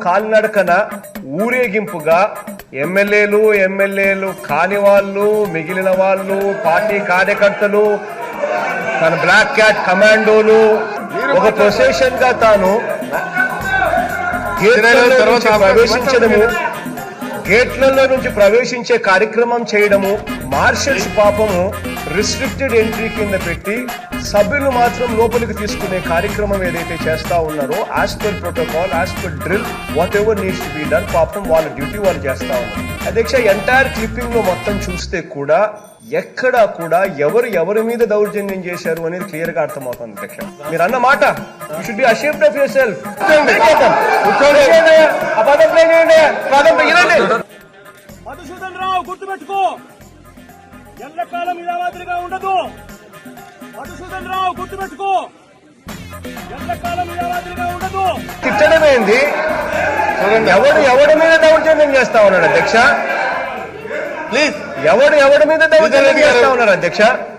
కాలినడకన ఊరేగింపుగా ఎమ్మెల్యేలు కాని వాళ్ళు, మిగిలిన వాళ్ళు, పార్టీ కార్యకర్తలు, తన బ్లాక్ క్యాట్ కమాండోలు ఒక ప్రొసెషన్ గా తాను గేట్లలో నుంచి ప్రవేశించే కార్యక్రమం చేయడము, మార్షల్స్ పాపము రిస్ట్రిక్టెడ్ ఎంట్రీ కింద పెట్టి సభ్యులు మాత్రం లోపలికి తీసుకునే కార్యక్రమం ఏదైతే చేస్తా ఉన్నారో as per protocol, as per drill, what ever needs to be done, పాపం వాళ్ళ డ్యూటీ వాళ్ళు చేస్తా ఉన్నారు. అధ్యక్ష, ఎంటైర్ క్లిప్పింగ్ లో మొత్తం చూస్తే కూడా ఎక్కడా కూడా ఎవరి మీద దౌర్జన్యం చేశారు అనేది క్లియర్ గా అర్థమవుతుంది. అధ్యక్ష, మీరు అన్న మాట you should be ashamed of your self. Madhusudan Rao గుర్తుపెట్టుకో, ఎల్లకాలం ఇలా మాదిరిగా ఉండదు. మధుసూదన్ రావు గుర్తుపెట్టుకో, ఎల్లకాలం ఇలా మాదిరిగా ఉండదు. తిట్టడమేంది? ఎవడి మీద దౌర్జన్యం చేస్తా ఉన్నాడు అధ్యక్ష? ప్లీజ్, ఎవడి మీద దౌర్జన్యం చేస్తా ఉన్నారు అధ్యక్ష?